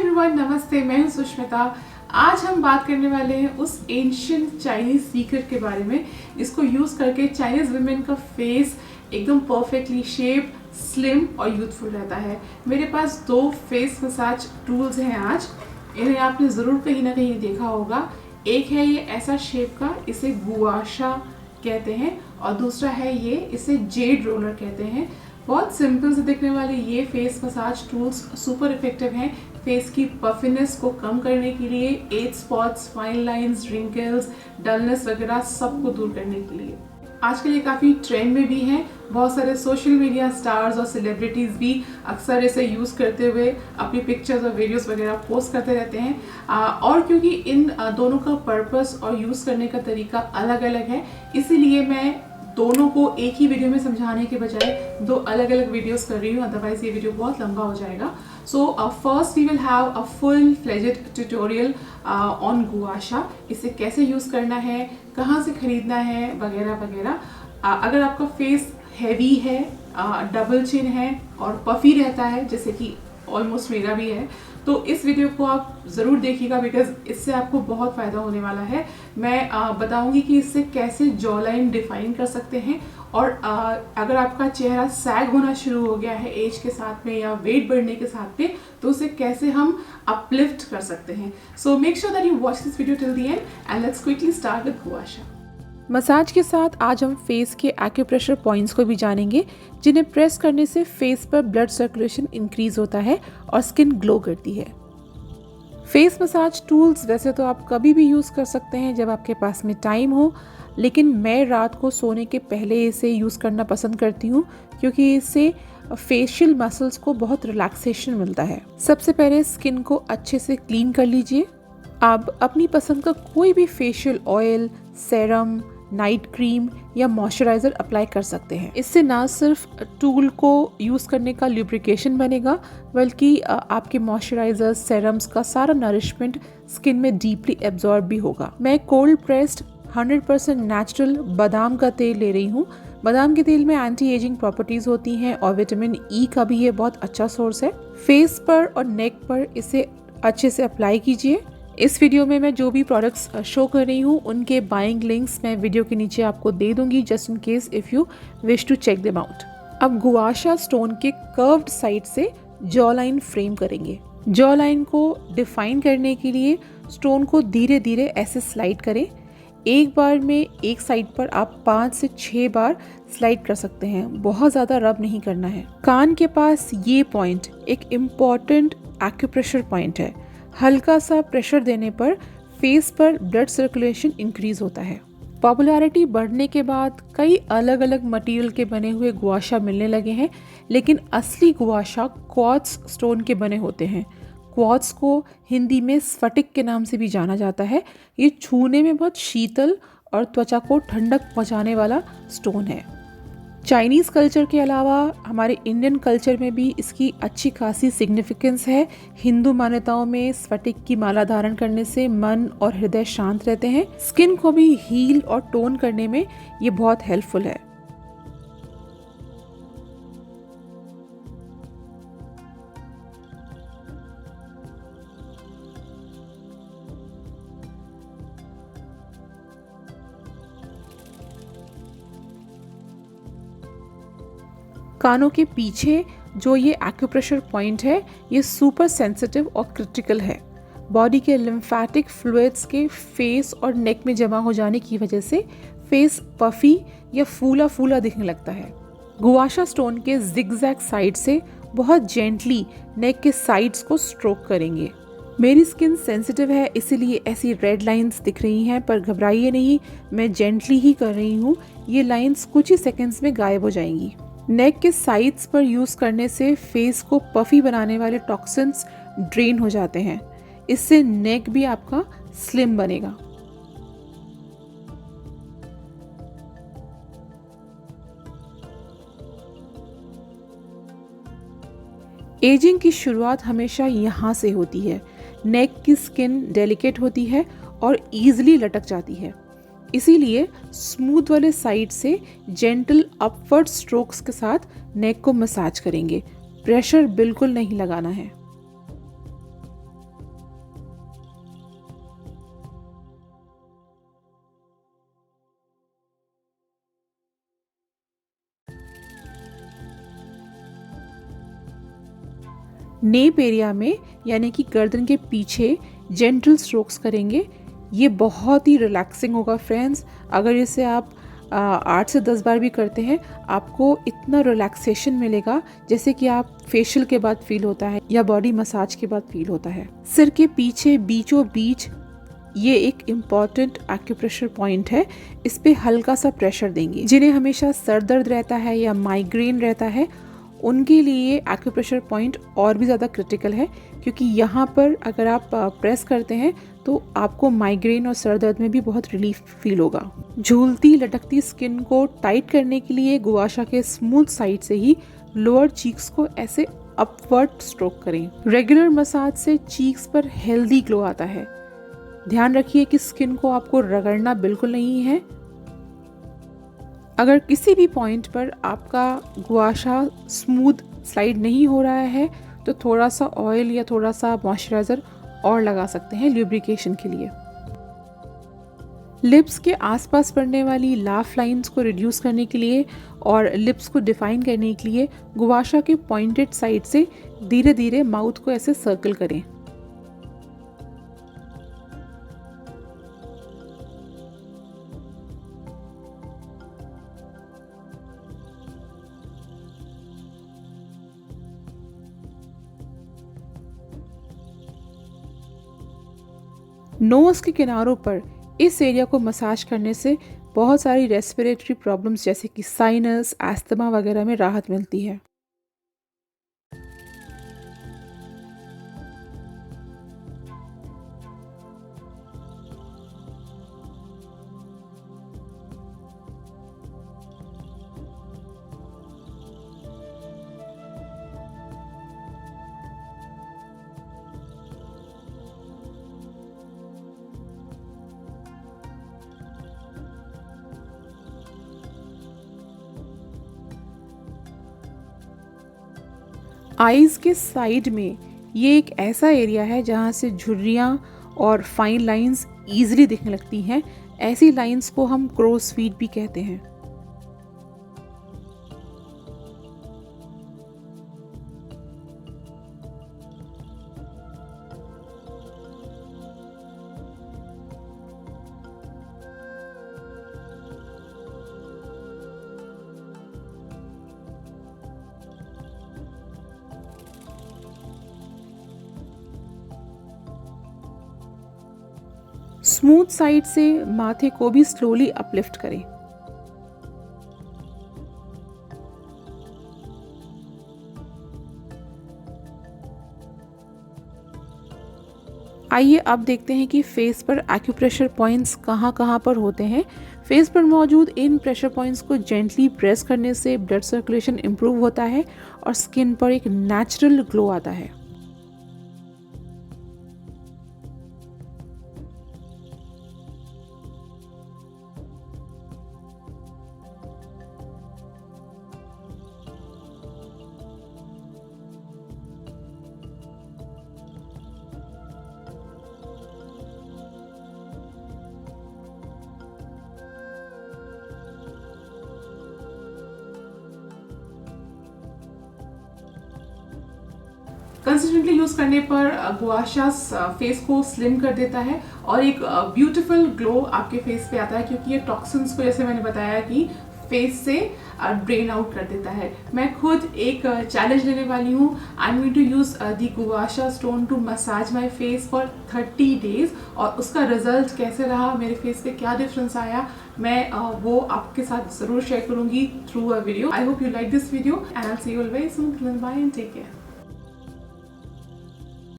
Everyone, नमस्ते। मैं हूं सुष्मिता। आज हम बात करने वाले हैं उस एंशिएंट चाइनीज सीक्रेट के बारे में जिसको यूज़ करके चाइनीज वुमेन का फेस एकदम परफेक्टली शेप, स्लिम और यूथफुल रहता है। मेरे पास दो फेस मसाज टूल्स हैं आज। इन्हें आपने ज़रूर कहीं ना कहीं देखा होगा। एक है ये ऐसा शेप का, इसे गुआशा कहते हैं, और दूसरा है ये, इसे जेड रोलर कहते हैं। बहुत सिंपल से दिखने वाले ये face massage tools super effective हैं फेस की पफिनेस को कम करने के लिए, as spots, fine lines, wrinkles, dullness वगैरह सबको दूर करने के लिए। आजकल ये काफ़ी ट्रेंड में भी हैं। बहुत सारे सोशल मीडिया स्टार्स और सेलिब्रिटीज़ भी अक्सर इसे यूज़ करते हुए अपनी पिक्चर्स और वीडियोस वगैरह पोस्ट करते रहते हैं। और क्योंकि इन दोनों का पर्पस और यूज़ करने का तरीका अलग अलग है, इसीलिए मैं दोनों को एक ही वीडियो में समझाने के बजाय दो अलग अलग वीडियोस कर रही हूँ, अदरवाइज ये वीडियो बहुत लंबा हो जाएगा। So first we will have a full fledged tutorial on gua sha. इसे कैसे यूज़ करना है, कहाँ से खरीदना है, वगैरह वगैरह। अगर आपका फेस हैवी है, डबल चिन है और पफी रहता है, जैसे कि ऑलमोस्ट मेरा भी है, तो इस वीडियो को आप ज़रूर देखिएगा, बिकॉज इससे आपको बहुत फ़ायदा होने वाला है। मैं बताऊंगी कि इससे कैसे जॉ लाइन डिफाइन कर सकते हैं, और अगर आपका चेहरा सैग होना शुरू हो गया है एज के साथ में या वेट बढ़ने के साथ में, तो उसे कैसे हम अपलिफ्ट कर सकते हैं। So make sure that you watch this video till the end and let's quickly start with gua sha. Massage के साथ आज हम फेस के एक्यूप्रेशर पॉइंट्स को भी जानेंगे, जिन्हें प्रेस करने से फेस पर ब्लड सर्कुलेशन इंक्रीज होता है और स्किन ग्लो करती है। फेस मसाज टूल्स वैसे तो आप कभी भी यूज़ कर सकते हैं जब आपके पास में टाइम हो, लेकिन मैं रात को सोने के पहले इसे यूज़ करना पसंद करती हूँ, क्योंकि इससे फेशियल मसल्स को बहुत रिलैक्सेशन मिलता है। सबसे पहले स्किन को अच्छे से क्लीन कर लीजिए। अब अपनी पसंद का कोई भी facial oil, serum, night cream या मॉइस्चराइज़र अप्लाई कर सकते हैं। इससे ना सिर्फ टूल को यूज़ करने का ल्यूब्रिकेशन बनेगा, बल्कि आपके मॉइस्चराइज़र, सेरम्स का सारा नरिशमेंट स्किन में डीपली एब्जॉर्ब भी होगा। मैं कोल्ड प्रेस्ड 100% नेचुरल बादाम का तेल ले रही हूँ। बादाम के तेल में एंटी एजिंग प्रॉपर्टीज़ होती हैं और विटामिन ई का भी ये बहुत अच्छा सोर्स है। फेस पर और नेक पर इसे अच्छे से अप्लाई कीजिए। इस वीडियो में मैं जो भी प्रोडक्ट्स शो कर रही हूँ उनके बाइंग लिंक्स मैं वीडियो के नीचे आपको दे दूंगी, just in case if you wish to check them out. अब गुआशा स्टोन के कर्व्ड साइड से जॉ लाइन फ्रेम करेंगे। जॉ लाइन को डिफाइन करने के लिए स्टोन को धीरे धीरे ऐसे स्लाइड करें। एक बार में एक साइड पर आप 5 से 6 बार स्लाइड कर सकते हैं, बहुत ज़्यादा रब नहीं करना है। कान के पास ये पॉइंट एक इम्पॉर्टेंट एक्यूप्रेशर पॉइंट है। हल्का सा प्रेशर देने पर फेस पर ब्लड सर्कुलेशन इंक्रीज होता है। पॉपुलैरिटी बढ़ने के बाद कई अलग अलग मटेरियल के बने हुए गुआशा मिलने लगे हैं, लेकिन असली गुआशा क्वार्ट्ज स्टोन के बने होते हैं। क्वार्ट्ज को हिंदी में स्फटिक के नाम से भी जाना जाता है। ये छूने में बहुत शीतल और त्वचा को ठंडक पहुंचाने वाला स्टोन है। चाइनीज़ कल्चर के अलावा हमारे इंडियन कल्चर में भी इसकी अच्छी खासी सिग्निफिकेंस है। हिंदू मान्यताओं में स्फटिक की माला धारण करने से मन और हृदय शांत रहते हैं। स्किन को भी हील और टोन करने में ये बहुत हेल्पफुल है। कानों के पीछे जो ये एक्यूप्रेशर पॉइंट है, ये सुपर सेंसिटिव और क्रिटिकल है। बॉडी के लिम्फेटिक फ्लूइड्स के फेस और नेक में जमा हो जाने की वजह से फेस पफी या फूला फूला दिखने लगता है। गुआशा स्टोन के जिगजैग साइड से बहुत जेंटली नेक के साइड्स को स्ट्रोक करेंगे। मेरी स्किन सेंसिटिव है, इसीलिए ऐसी रेड लाइंस दिख रही हैं, पर घबराइए नहीं, मैं जेंटली ही कर रही हूँ। ये लाइंस कुछ ही सेकेंड्स में गायब हो जाएंगी। नेक के साइड्स पर यूज़ करने से फेस को पफी बनाने वाले टॉक्सिन्स ड्रेन हो जाते हैं। इससे नेक भी आपका स्लिम बनेगा। एजिंग की शुरुआत हमेशा यहाँ से होती है। नेक की स्किन डेलिकेट होती है और ईजिली लटक जाती है। इसीलिए स्मूथ वाले साइड से जेंटल अपवर्ड स्ट्रोक्स के साथ नेक को मसाज करेंगे। प्रेशर बिल्कुल नहीं लगाना है। नेप एरिया में यानी कि गर्दन के पीछे जेंटल स्ट्रोक्स करेंगे। ये बहुत ही रिलैक्सिंग होगा फ्रेंड्स। अगर इसे आप 8 से 10 बार भी करते हैं, आपको इतना रिलैक्सेशन मिलेगा जैसे कि आप फेशियल के बाद फील होता है या बॉडी मसाज के बाद फील होता है। सिर के पीछे बीचों बीच ये एक इम्पॉर्टेंट एक्यूप्रेशर पॉइंट है। इस पे हल्का सा प्रेशर देंगे। जिन्हें हमेशा सर दर्द रहता है या माइग्रेन रहता है, उनके लिए एक्यूप्रेशर पॉइंट और भी ज़्यादा क्रिटिकल है, क्योंकि यहाँ पर अगर आप प्रेस करते हैं तो आपको माइग्रेन और सर दर्द में भी बहुत रिलीफ फील होगा। झूलती लटकती स्किन को टाइट करने के लिए गुआशा के स्मूथ साइड से ही लोअर चीक्स को ऐसे अपवर्ड स्ट्रोक करें। रेगुलर मसाज से चीक्स पर हेल्दी ग्लो आता है। ध्यान रखिए कि स्किन को आपको रगड़ना बिल्कुल नहीं है। अगर किसी भी पॉइंट पर आपका गुआशा स्मूथ स्लाइड नहीं हो रहा है तो थोड़ा सा ऑयल या थोड़ा सा मॉइस्चराइज़र और लगा सकते हैं ल्यूब्रिकेशन के लिए। लिप्स के आसपास पड़ने वाली लाफ लाइंस को रिड्यूस करने के लिए और लिप्स को डिफाइन करने के लिए गुआशा के पॉइंटेड साइड से धीरे धीरे माउथ को ऐसे सर्कल करें। नोज के किनारों पर इस एरिया को मसाज करने से बहुत सारी रेस्पिरेटरी प्रॉब्लम्स जैसे कि साइनस, एस्थमा वगैरह में राहत मिलती है। आईज के साइड में ये एक ऐसा एरिया है जहाँ से झुर्रियाँ और फाइन लाइंस ईजिली दिखने लगती हैं। ऐसी लाइंस को हम क्रोस फीट भी कहते हैं। स्मूथ साइड से माथे को भी स्लोली अपलिफ्ट करें। आइए अब देखते हैं कि फेस पर एक्यूप्रेशर पॉइंट्स कहाँ पर होते हैं। फेस पर मौजूद इन प्रेशर पॉइंट्स को जेंटली प्रेस करने से ब्लड सर्कुलेशन इंप्रूव होता है और स्किन पर एक नेचुरल ग्लो आता है। कंसिस्टेंटली यूज करने पर गुआशा फेस को स्लिम कर देता है और एक ब्यूटीफुल ग्लो आपके फेस पे आता है, क्योंकि ये टॉक्सिन्स को, जैसे मैंने बताया, कि फेस से ड्रेन आउट कर देता है। मैं खुद एक चैलेंज लेने वाली हूँ। I am going to use the gua sha stone to massage my face for 30 days, और उसका रिजल्ट कैसे रहा, मेरे फेस पे क्या डिफरेंस आया, मैं वो आपके साथ जरूर शेयर करूंगी through a video. I hope you like this video and I will see you all very soon. Bye and take care.